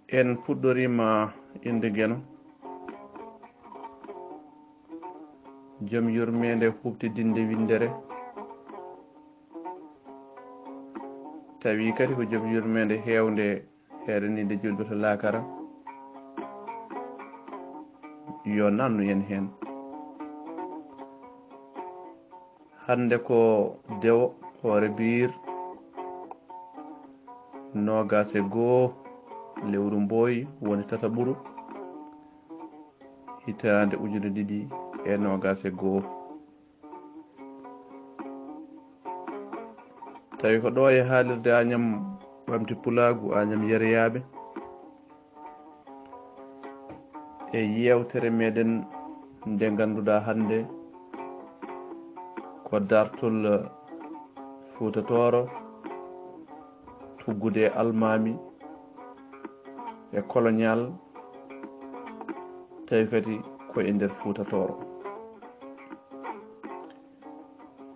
en puɗɗorima inde gueno joom yurmede huftidinde windere tawi kadi ko joom yurmede hewde heeɗanide julɓe to laakara yo nannu en hen hande ko dewo hoore biir nogas e goho lewru mboyi woni tataɓuru hitande ujune ɗiɗi e nogas e goho tawi ko ɗo e haalirde Agnam ɓamti Pulagu Agnam Yeriyaɓe e yewtere meɗen nde ganduɗa hande ko dartol Fouta Toro tuggude almami e colonial tawi kadi ko e nder Fouta Toro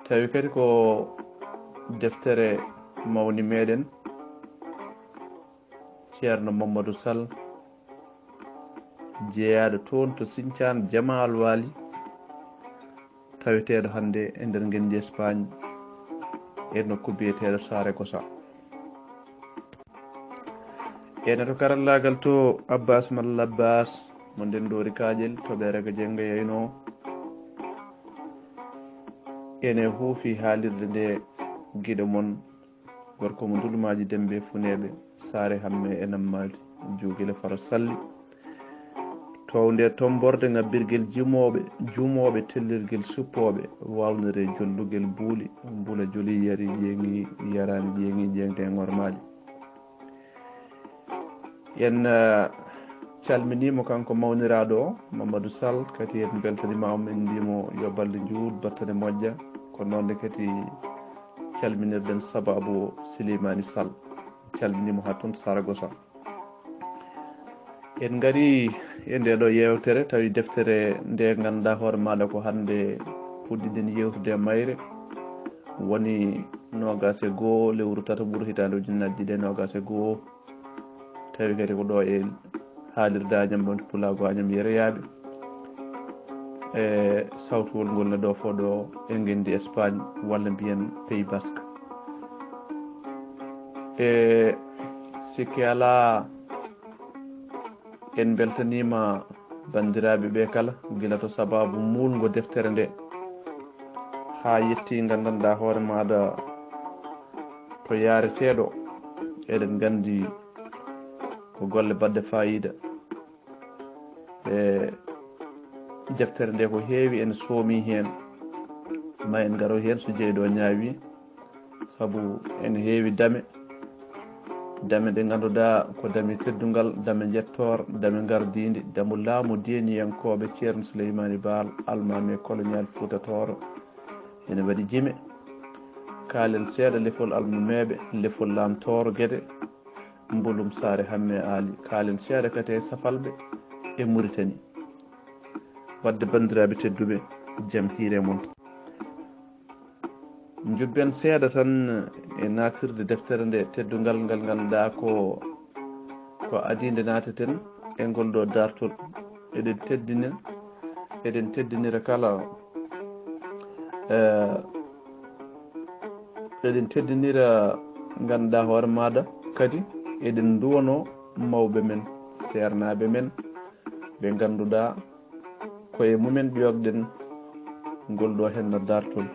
tawi kadi ko deftere mawni meɗen ceerno Mamadou Sall jeeyaɗo toon to Sinthiane Jamal Wali taweteɗo hande e nder guendi Espagne e nokku biyeteɗo Saregosa ene to karallagal to Abbas Malla Abbas mo nden doori kaƴel to ɓerega jenga yeyno ene huufi haalirde nde guiɗo moon gorko mo dulumaji Dembe Funeɓe Saare Hamme e Nammadi Juugile Faro Salli towde tomborde ngabbirguel jumoɓe tellirguel suppoɓe wawnere jollugel buuli mbula joli yari ƴeŋi yarani ƴeŋi ƴeŋde e ngormaji en calminimo kanko mawniraɗo o Mamadou Sall kadi en beltanimamo en mbimo yo balɗe juut battane moƴƴa ko noonne kadi calminirɗen sababu Silimani Sall calminimo ha toon Saragossa en gari e nde ɗo yewtere tawi deftere nde ganduɗa hoore maɗa ko hande puɗɗiɗen yewtude mayre woni nogas e goho lewru tataɓuru hitande ujunnaje ɗiɗi e nogas e goho tawi kadi ko ɗo e haalirde Agnam ɓamti Pulago Agnam Yeriyaɓe e sawtowol ngol ne ɗo fo ɗo e guendi Espagne walla mbiyen Pays Basque e sikki ala en beltanima bandiraɓe ɓe kala guila to sababu mulgo deftere nde ha yetti gandanɗa hoore maɗa to yareteɗo eɗen gandi ko golle badde fayida e deftere nde ko heewi en soomi hen ma en garo hen so jeyɗo ñaawi saabu ene heewi dame ɗe ganduɗa ko dame teddugal dame jettor dame gardidi damo laamu deniyankoɓe ceerno Souleymany Baal almami colonial Fouta Toro ene waɗi jime kaalen seeɗa lefol almameɓe lefol lamtoro gueɗe mbulum Saare Hamme Ali kaalen seeɗa kadi e Safalɓe e Mauritanie wadde bandiraɓe tedduɓe jaam hiire moon jubben seeɗa tan e natirde deftere nde teddugal ngal ganduɗa ko adide nateten e ngol ɗo dartol eɗen teddinira kala eɗen teddinira ganduɗa hoore maɗa kadi eɗen duwano mawɓe men sernaɓe men ɓe ganduɗa koye mumen ƴogɗen ngol ɗo henno dartol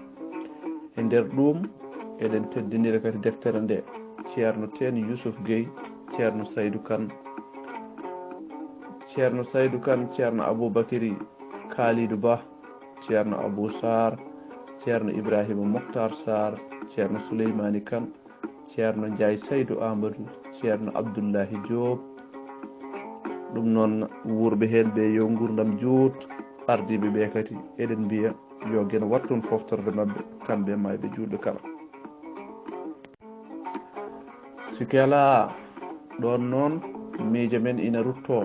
e nder ɗum eɗen teddinira kadi deftere nde ceerno Teeni Youssouf Gueye ceerno Saydou Kane ceerno Aboubacry Kalidou Ba ceerno Abou Sarr ceerno Ibrahima Mokhtar Sarr ceerno Souleymany Kane ceerno Ndiaye Saydou Amadou ceerno Abdoullahi Diop ɗum noon wurɓe hen ɓe yo gurdam juut ardiɓe ɓe kadi eɗen mbiya yo gen wattun foftorde mabɓe kamɓe mayɓe juuɗe kala sikki ala ɗon noon miijo men ina rutto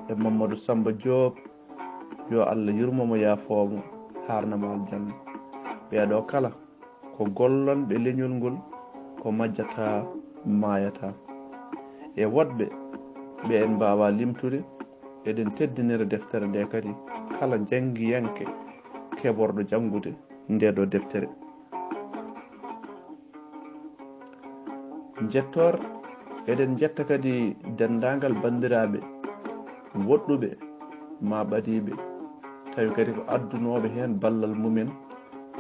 e Mamadou Samba Diop yo Allah yurmomo yaafomo harnamo aljanna ɓeɗo kala ko gollonɓe leñol ngol ko majjata mayata e woɗɓe ɓe en mbawa limtude eɗen teddinira deftere nde kadi kala jangiyanke keɓorɗo jangude nde ɗo deftere. jettor eɗen jetta kadi dendagal bandiraɓe woɗɗuɓe ma ɓadiɓe tawi kadi ko addunoɓe hen ballal mumen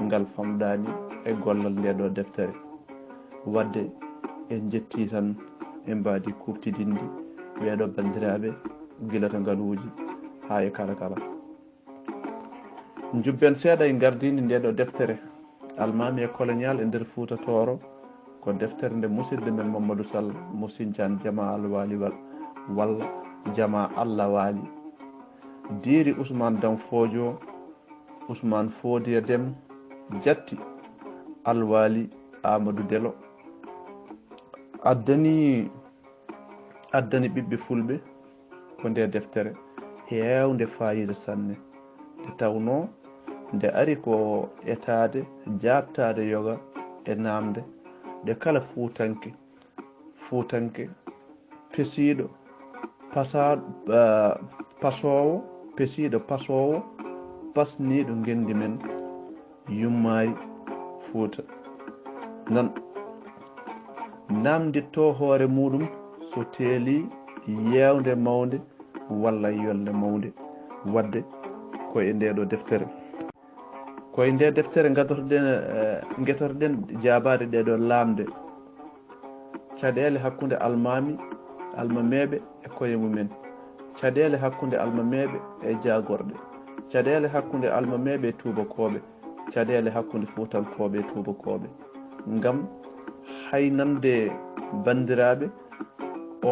ngal famɗani e gollal nde ɗo deftere. wadde en jetti tan en mbadi kuftidinde ɓeɗo bandiraɓe gila to ngaluji ha e kala kala. jubben seeɗa e gardidi nde ɗo deftere almami e colonial e nder Fouta Toro ko deftere nde musidɗo men Mamadou Sall mo Sinthiane Jama Alwali walla Jama Allah Waali diiri Ousmane Dan Fodio Ousmane Fodia Dem jatti Alwali Amadou Delo addani ɓiɓɓe fulɓe ko nde deftere heewde fayida sanne nde tawno nde ari ko etade jabtade yoga e namde nde kala fuutanke pesiɗo pasowo pasniɗo gendi men yummari Fouta nan namditto hoore muɗum so teeli yewde mawde walla yolde mawde wadde koye ndeɗo deftere. koye nde deftere guetorɗen jabade ɗeɗo lamde caɗele hakkude almameɓe e koye mumen, caɗele hakkude almameɓe e jagorɗe, caɗele hakkude almameɓe e tubakoɓe, caɗele hakkude fuutankoɓe e tubakoɓe, ngam haynande bandiraɓe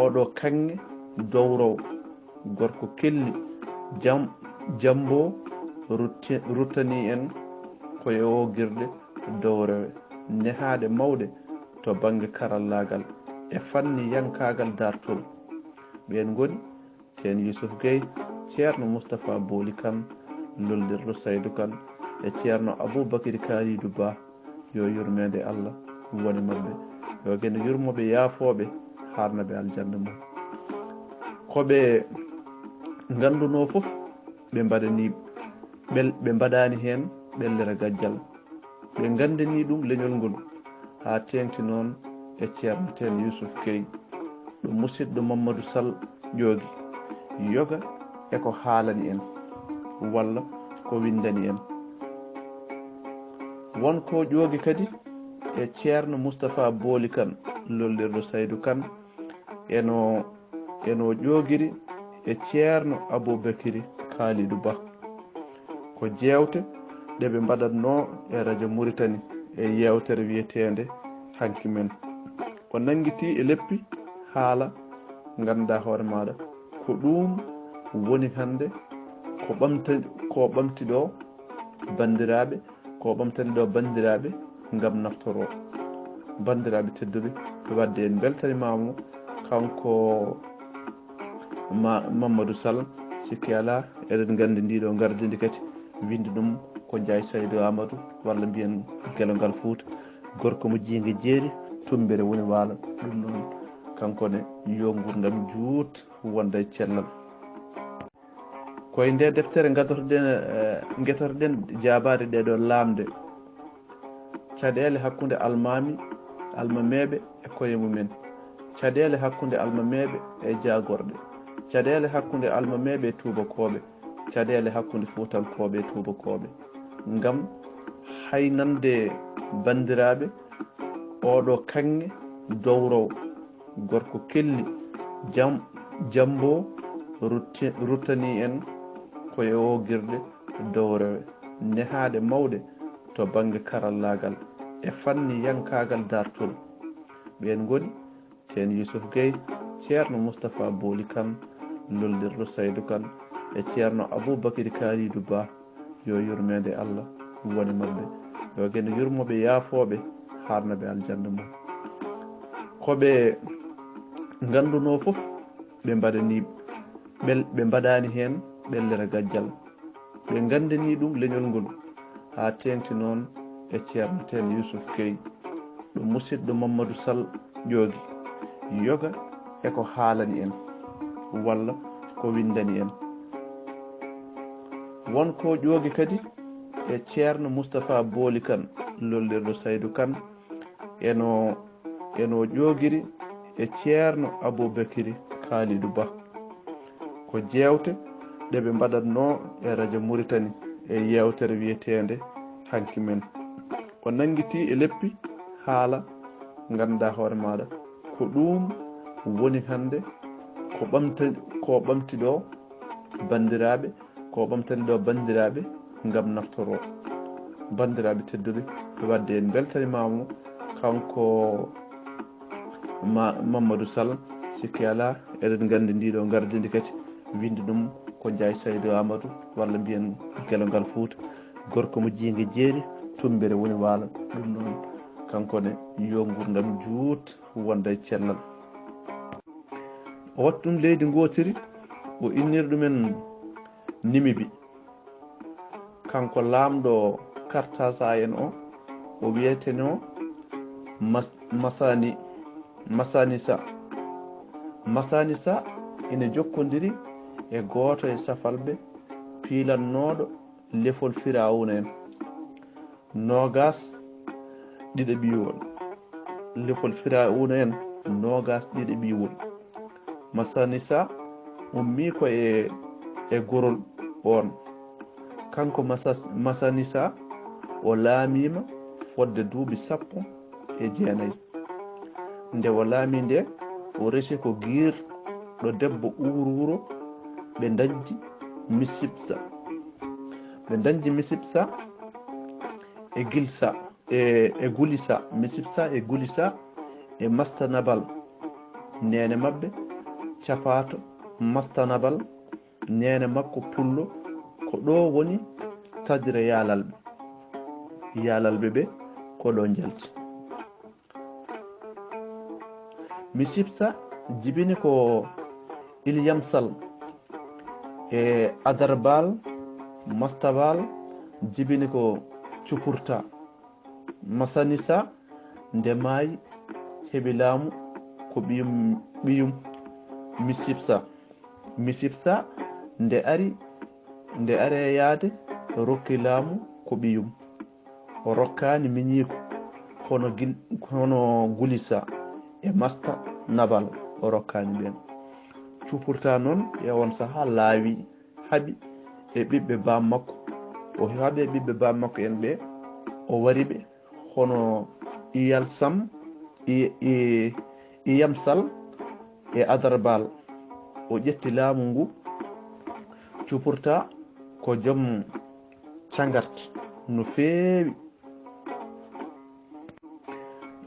oɗo kanŋe dowrowo gorko kelli jambo ruttani en koye o guirɗe dowrowe nehade mawɗe to banggue karallagal e fanni yankagal dartol. ɓen goni ceerno Youssouf Gueye, ceerno Moustapha Boly Kane, loldirɗo Saydou Kane e ceerno Aboubacry Kalidou Ba, yo yurmede Allah woni mabɓe, yo gene yurmoɓe yaafoɓe harnaɓe aljanna mum. koɓe ganduno foof ɓe mbaɗani hen ɓellere gajjal, ɓe gandani ɗum leñol ngol ha tengti noon e ceerno ten Youssouf Gueye ɗo musidɗo Mamadou Sall joogi yoga eko haalani en walla ko windani en. wonko joogi kadi e ceerno Moustapha Boly Kane lollirɗo Saydou Kane eno joogiri e ceerno Aboubacry Kalidou Ba ko jewte ɗeɓe mbaɗatno e radio Mauritanie e yewtere wiyetede hanki men ko nanguiti e leppi haala ganduɗa hoore maɗa ko ɗum woni hande ko ɓamti ɗo bandiraɓe ko ɓamtani ɗo bandiraɓe gam naftoro. bandiraɓe tedduɓe wadde en beltanimamo kanko Mamadou Sall sikki ala eɗen gandi ndiɗo gardidi kadi windi ɗum ko Ndiaye Saydou Amadou walla mbiyen Guelongal Fouta gorko mo jiigue jeeri tumbere woni waalo. ɗum noon kankone yo gurdam juut wonda e cellal. koye nde deftere guetorɗen jabade ɗeɗo lamde caɗele hakkude almameɓe e koye mumen, caɗele hakkude almameɓe e jagorɗe, caɗele hakkude almameɓe e tubakoɓe, caɗele hakkude fuutankoɓe e tubakoɓe, ngam haynande bandiraɓe oɗo kanŋe dowrowo gorko kelli jambo ruttani en koye o guirɗe dowrowe nehade mawɗe to banggue karallagal e fanni yankagal dartol. ɓen goni ceerno Youssouf Gueye, ceerno Moustapha Boly Kane, loldirɗo Saydou Kane e ceerno Aboubacry Kalidou Ba, yo yurmede Allah woni mabɓe, yo gene yurmoɓe yaafoɓe harnaɓe aljanna mum. koɓe ganduno foof ɓe mbaɗani hen ɓellere gajjal, ɓe gandani ɗum leñol ngol ha tengti noon e ceerno ten Youssouf Gueye ɗo musidɗo Mamadou Sall joogi yoga eko haalani en walla ko windani en wonko ƴoogi kadi e ceerno Moustapha Booli Kane lollirɗo Saydou Kane eno ƴoogiri e ceerno Aboubacry Kalidou Ba ko jewte ɗe ɓe mbaɗatno e radio Mauritanie e yewtere wiyetende hanki men ko nangiti e leppi haala ganduɗa hoore maɗa ko ɗum woni hande ko ɓamti ɗo bandiraɓe ko ɓamtani ɗo bandiraɓe ngam naftoro bandiraɓe tedduɓe wadde en beltanimamo kanko Mamadou Sall sikki ala eɗen gandi ndiɗo gardidi kadi windi ɗum ko Ndiaye Saydou Amadou walla mbiyen Gelongal Fouta gorko mo jiigue jeeri tumbere woni waalo ɗum noon kankone yo gurdam juut wonda e cellal o watta ɗum leydi gotiri o innir ɗumen Nimibi kanko laamɗo Kartasa en o wiyeteno Masani Sa ene jokkodiri e gooto e safalɓe piilannoɗo lefol Firawuna en nogas ɗiɗi ɓiwol lefol Firawuna en nogas ɗiɗi ɓiwol Masani Sa ummi ko e gorol on kanko Masani Sa o laamima fodde duuɓi 19 nde o laami nde o resi ko guirɗo debbo Uwuro ɓe dañji Misipsa e Gilsa e Gulisa Misipsa e Gulisa e Mastanabal nene mabɓe capato Mastanabal nene makko Pullo ko ɗo woni tadire yalalɓe ɓe ko ɗo jalti Misipsa jibini ko Ilyamsal e Adarbal Mastabal jibini ko Cupurta Masani Sa nde maayi heɓi laamu ko ɓiyum Misipsa nde ari e yaade rokki laamu ko ɓiyum o rokkani miñiko hono Gulisa e Masta Nabal o rokkani ɓen Cupurta noon e on saaha laawi haaɓi e ɓiɓɓe bam makko o haaɓi e ɓiɓɓe bam makko en ɓe o wari ɓe hono Iyamsal e Adarbal o ƴetti laamu ngu Cupurta ko joom cagart no feewi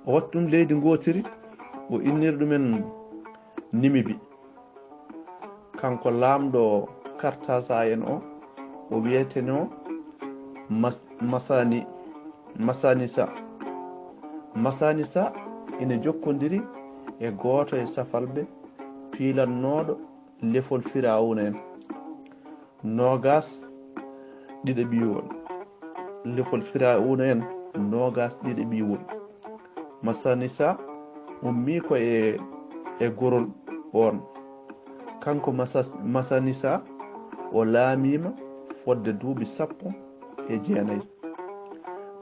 o watta ɗum leydi gotiri o innir ɗumen Nimibi kanko laamɗo Kartasa en o wiyeteno Masani Sa ene jokkodiri e gooto e safalɓe piilannoɗo lefol Firawuna en nogas ɗiɗi ɓiwol lefol Firawuna en nogas ɗiɗi ɓiwol Masani Sa ummi ko e gorol on kanko Masani Sa o laamima fodde duuɓi 19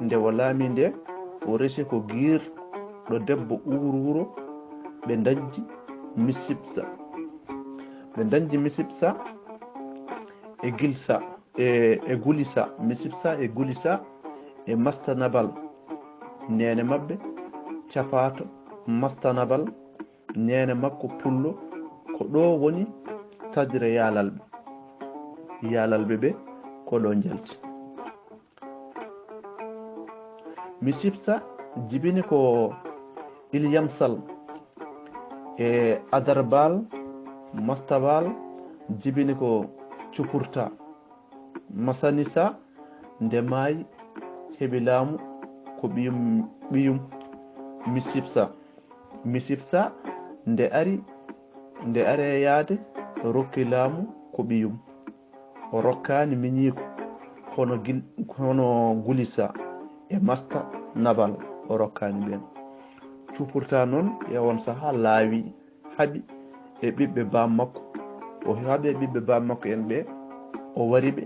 nde o laami nde o resi ko guirɗo debbo Uwuro ɓe dañji Misipsa e Gilsa e Gulisa Misipsa e Gulisa e Mastanabal nene mabɓe capato Mastanabal nene makko Pullo ko ɗo woni tadire yalalɓe ɓe ko ɗo jalti Misipsa jibini ko Ilyamsal e Adarbal Mastabal jibini ko Cupurta Masani Sa nde maayi heɓi laamu ko ɓiyum Misipsa nde ari e yaade rokki laamu ko ɓiyum o rokkani miñiko hono Gulisa e Masta Nabal o rokkani ɓen Cupurta noon e on saaha laawi haaɓi e ɓiɓɓe bam makko o haɓe ɓiɓɓe bam makko en ɓe o wari ɓe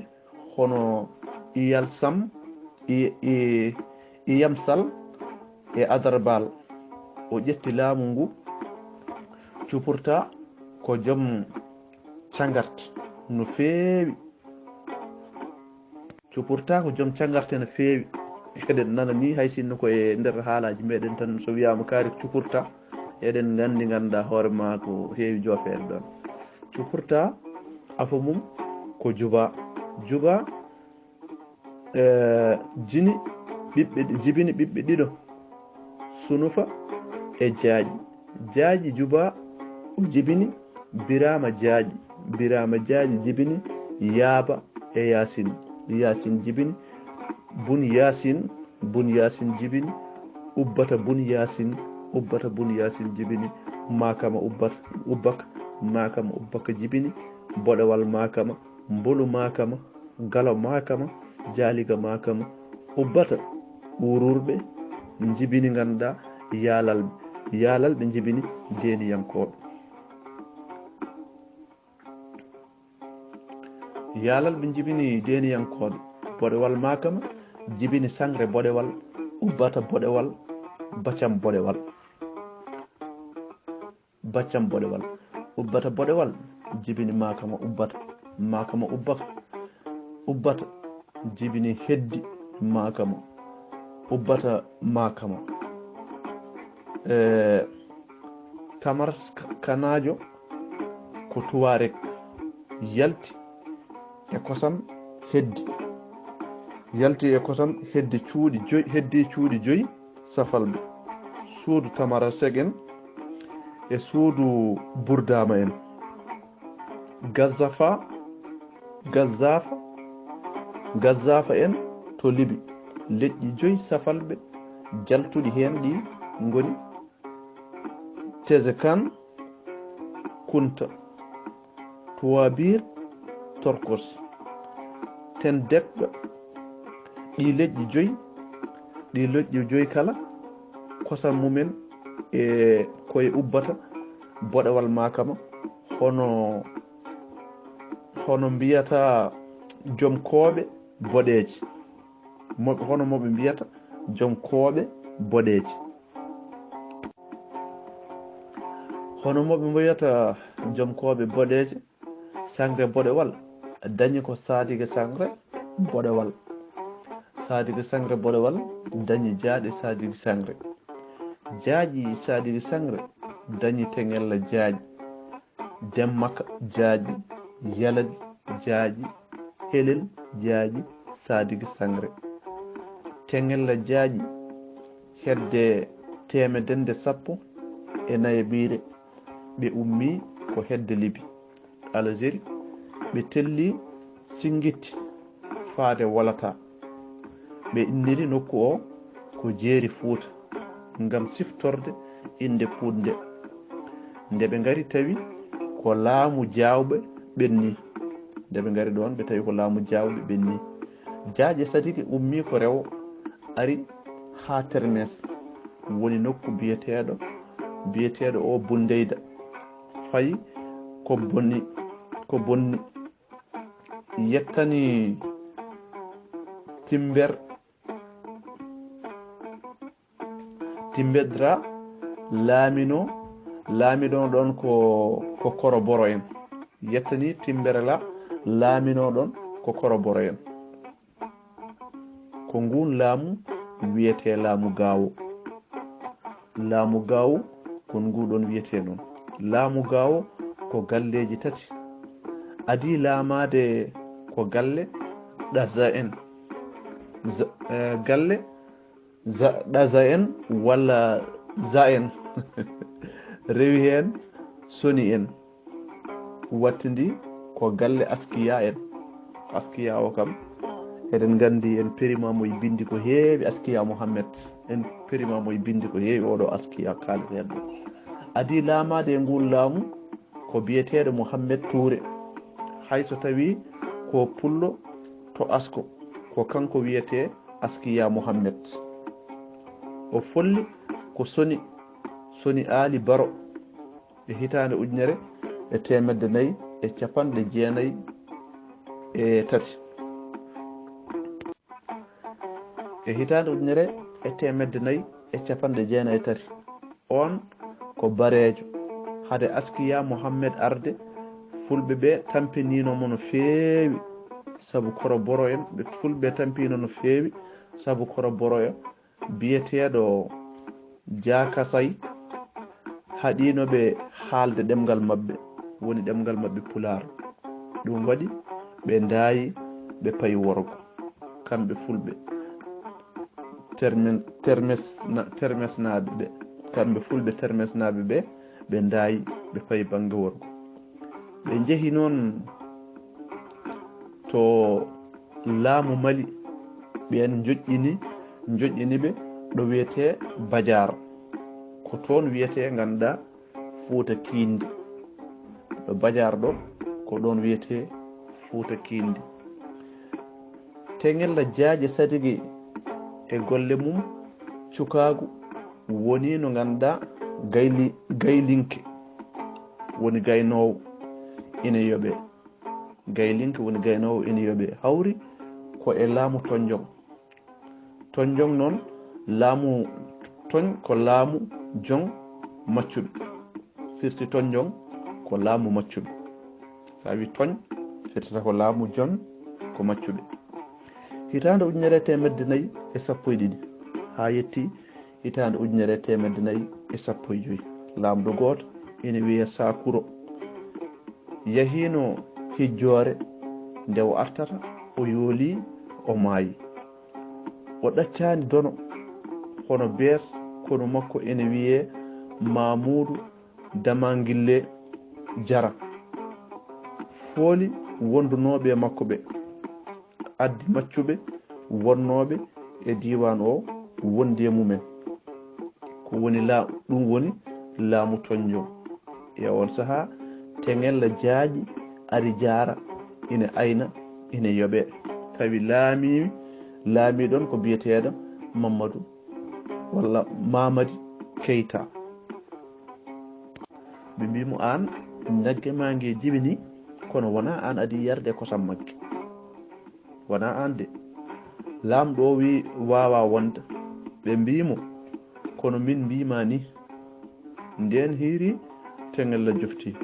hono iyal sam iyam sal e adarbal o ƴetti laamu ngu cupurta ko joom cagarte no feewi cupurta ko joom cagarte no feewi eɗen nana ni hay sinno koye nder haalaji meɗen tan so wiyama kaari cupurta eɗen gandi ganduɗa hoore ma ko heewi joofeede ɗon cupurta afa mum ko juba jini jibini ɓiɓɓe ɗiɗo sunufa e jaaji juba jibini birama jaaji jibini yaaba e yasin jibini bun yasin jibini ubbata bun yasin jibini makama ubbaka jibini boɗewal makama mbolu makama galo makama jaaliga makama ubbata ururɓe jibini ganduɗa yaalalɓe jibini deniyankoɓe boɗewal makama jibini sangre boɗewal ubbata boɗewal baccam boɗewal ubbata boɗewal jibini makama ubbata jibini heddi makama ubbata makama kamar kanajo ko tuwarek yalti e kosam heddi cuuɗi joyi safalɓe suudu tamara segen e suudu burdama en gazzafa en to libi leƴƴi joyi safalɓe jaltuɗi hen ɗi goni tezekan kunta tuwabir torkos ten dekɓe ɗi leƴƴi joyi kala kosam mumen e koye ubbata boɗewal makama hono mbiyata joom kooɓe boɗeeje hono moɓe mbiyata joom kooɓe boɗeeje sangre boɗewal dañi ko sadige sangre boɗewal dañi jaaɗe sadige sangre jaaji sadige sangre dañi teŋella jaaji demmaka jaaji yaladi jaaji helel jaaji sadige sangre teŋella jaaji hedde temedende 14 ɓe ummi ko hedde libi Algérie ɓe telli singitti faade wolata ɓe inniri nokku o ko jeeri Fuuta ngam siftorde inde puunde nde ɓe ngari tawi ko laamu Jaawɓe ɓenni jaaje Sadiki ummi ko rewo ari ha Termes woni nokku biyeteɗo o Bundeyda fayi ko bonni yettani timbedra laamino ɗon ko koroboro en yettani timberla laamino ɗon ko koroboro en ko ngun laamu wiyete laamu gaawo kon nguɗon wiyete noon laamu gaawo ko galleji tati adi laamade ko galle ɗaza en ɗaza en walla za en rewi hen soni en wattidi ko galle askiya o kam eɗen gandi en perima moye bindi ko heewi askiya Mouhammed en perima moye bindi ko heewi oɗo askiya kaleten ɗo adi laamade e ngol laamu ko biyeteɗo Mouhammed Touré hayso tawi ko pullo to asko ko kanko wiyete askiya Mouhammed o folli ko soni Ali Baro e hitande 1900 e capanɗe jeenayi e tati e hitande ujunere e temedde nayyi e capanɗe jeenayi e tati on ko bareejo hade askiya Mouhammed arde fulɓe ɓe tampininomo no feewi sabu koro boro en ɓe fulɓe tampino no feewi sabu koro boroyo biyeteɗo jakasay haɗinoɓe haalde ɗemgal mabɓe woni ɗemgal mabɓe pular ɗum waɗi ɓe daayi ɓe payi worgo kamɓe fulɓe termesnaɓe ɓe kamɓe fulɓe termesnaɓe ɓe ɓe daayi ɓe payi banggue worgo ɓe jeehi noon to laamu Mali ɓen joƴƴini ɓe ɗo wiyete Badiar ko toon wiyete ganduɗa Fouta Kindi ɗo Badiar ɗo ko ɗon wiyete Fouta Kindi Tengella Diadje Sadiki e golle mum cukagu woni no ganduɗa gaylinke woni gaynowo ina yoɓe gaylinke woni gaynowo ina yoɓe hawri ko e laamu Tonjong noon laamu Toñ ko laamu jong maccuɓe firti Tonjong ko laamu maccuɓe sa wi Toñ firtata ko laamu jong ko maccuɓe hitande ujunere temedde nayyi e sappo e ɗiɗi ha yetti hitande ujunere temedde nayyi e sappo e joyyi lamɗo goto ina wiya Sakuro yahino hijjore nde o artata o yooli o maayi o ɗaccani dono hono bees kono makko ene wiye Mamoudou Damangille Jara fooli wondunoɓe e makko ɓe addi maccuɓe wonnoɓe e diwan o wondi e mumen ko woni ɗum woni laamu Tonjong e on saaha Tengella Diadje ari jara ina ayna ina yoɓe tawi laamiɗon ko biyeteɗo Mamadou walla Mamadi Keita ɓe mbimo an ñagge ma gue jibini kono wona an adi yarde e kosam magge wona an de lamɗo o wi wawa wonde ɓe mbimo kono min mbima ni nden hiiri Tengella jofti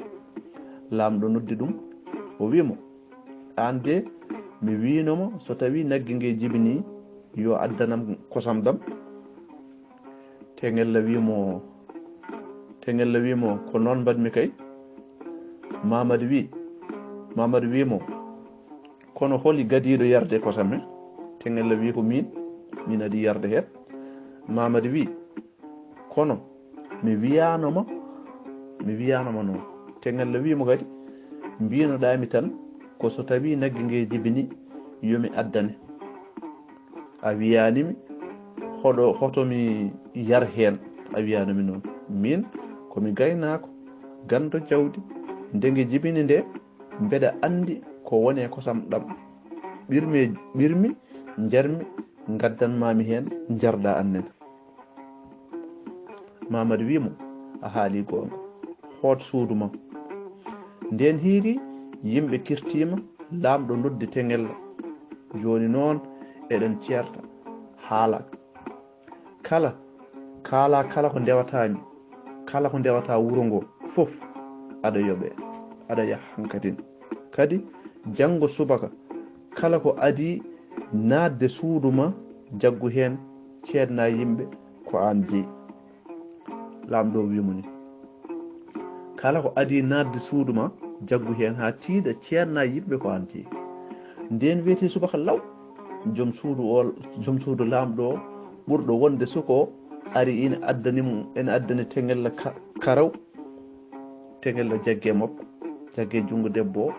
lamɗo noddi ɗum o wimo an de mi winomo so tawi naggue gue jibini yo addanam kosam dam Tengella wimo ko noon mbaɗmi kay Mamadou wimo kono holi gadiɗo yarde kosam he Tengella wi ko min adi yarde hen Mamadou wi kono mi wiyanoma noon Tengella wimo kadi mbinoɗami tan ko so tawi naggue gue jibini yomi addane a wiyanimi hotomi yar hen a wiyanami noon min komi gaynako gando jawdi ndegue jibini nde mbeɗa andi ko woni e kosam ɗam ɓirmi jarmi gaddanmami hen jarɗa annen Mamadou wimo a haali gonga hoot suudu ma nden hiiri yimɓe kirtima lamɗo noddi Tengella joni noon eɗen certa haala kala ko ndewatami kala ko ndewata wuro ngo foof aɗa yoɓe aɗa yaha hankkadin kadi janggo subaka kala ko adi nadde suudu ma jaggu hen ceedna yimɓe ko an jeeyi lamɗo wimo ni kala ko adi nadde suudu ma jaggu hen ha tiiɗa ceedna yimɓe ko an jeeyi nden wiyete subaka law joom suudu lamɗo o ɓurɗo wonde suko ari ina addani Tengella karaw Tengella jagge makko jagge jungo debbo o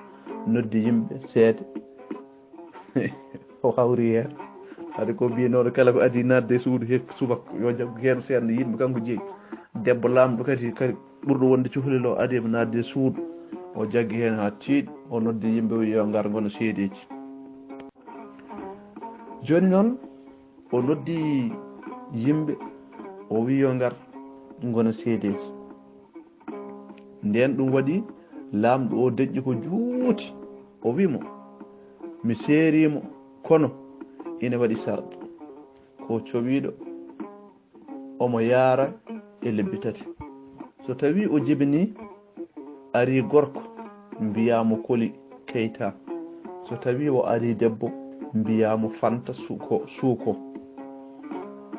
noddi yimɓe seede o hawri hen haade ko mbinoɗo kala ko adi nadde suudu hekka subaka yo jaggu hen seedno yimɓe kanko jeeyi debbo lamɗo kadi ɓurɗo wonde cuhlel o adima nadde suudu o jaggi hen ha tiiɗi o noddi yimɓe wi yo ngar goona seedeji joni noon o noddi yimɓe o wi yo ngar goona seedeji nden ɗum waɗi lamɗo o deƴƴi ko juuti o wimo mi seerimo kono ina waɗi sarɗo ko cowiɗo omo yaara e lebbi tati so tawi o jibini ari gorko mbiyamo Koli Keita so tawi o ari debbo mbiyamo Fanta Suuko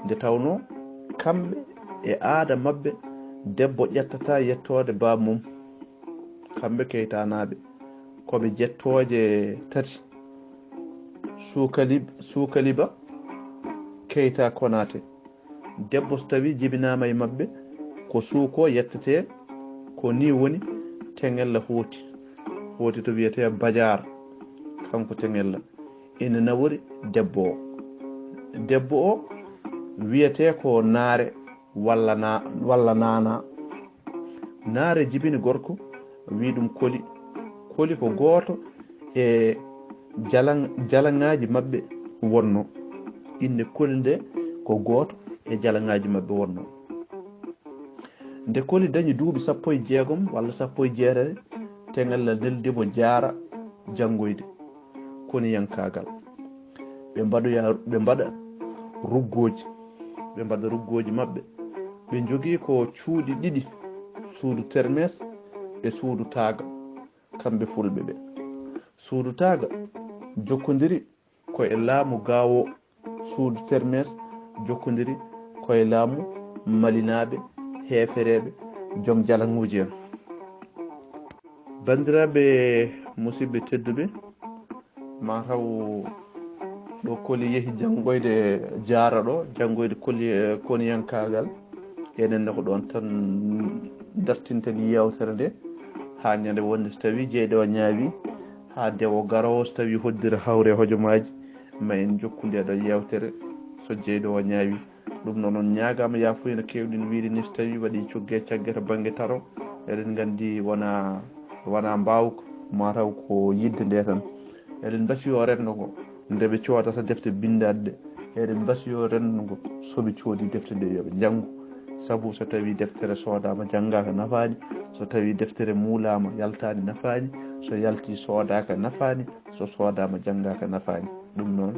nde tawno kamɓe e aada mabɓe debbo ƴettata yettode bamum kamɓe Keitanaɓe koɓe jettoje tati Suukaliba Keita Konate debbo so tawi jibinama e mabɓe ko Suuko yettete ko ni woni Tengella hooti to wiyete Badiar kanko Tengella ina nawori debbo o wiyete ko naare walla nana naare jibini gorko wi ɗum Koli ko gooto e jalaŋaji mabɓe wonno inde Koli nde ko gooto e jalaŋaji mabɓe wonno nde Koli dañi duuɓi 16 walla 17 Tengella neldimo jaara janngoyde koniyankagal ɓe mbaɗa ruggoji maɓɓe ɓe jogii ko cuuɗi ɗiɗi suudu Termes e suudu Taaga kamɓe fulɓe ɓe suudu Taaga jokkodiri koye laamu Gaawo suudu Termes jokkodiri koye laamu Malinaɓe heefereɓe joom jalaŋuji en bandiraɓe musidɓe tedduɓe mataw ɗo Koli yeehi janngoyde jaara ɗo janngoyde koniyankagal enenne ko ɗon tan dartinten yewtere nde ha ñande wonde so tawi jeyɗo o ñaawi ha dewo garowo so tawi hoddira hawre hojomaji ma en jokku ndeɗo yewtere so jeyɗo o ñaawi ɗum noon on ñaagama yafuya no kewɗin wiide ni so tawi waɗi coggue caggue to banggue taro eɗen gandi wona mbawko mataw ko yidde nde tan eɗen mbasiyo renndo ngo ndeɓe coodata defte bindade ɗe eɗen mbasiyo renndo ngo soɓe coodi defte ɗe yooɓe janngu sabu so tawi deftere soodama janngaka nafaani so tawi deftere muulama yaltani nafaani so yalti soodaka nafaani so soodama janngaka nafaani ɗum noon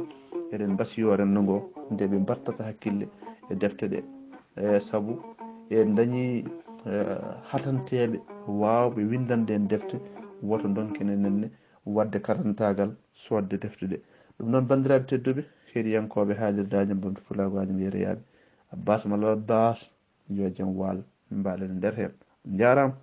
eɗen mbasiyo renndo ngo nde ɓe mbattata hakkille e defte ɗe sabu en dañi hatanteɓe wawɓe windande en defte woto donkene nenne wadde karantagal sodde defte ɗe ɗum noon bandiraɓe tedduɓe heeɗiyankoɓe haalirdaji bamto fulagoji wiyereyaɓe Abbas Malo Abbas yo jaam waal min mbaɗen nder hen jarama.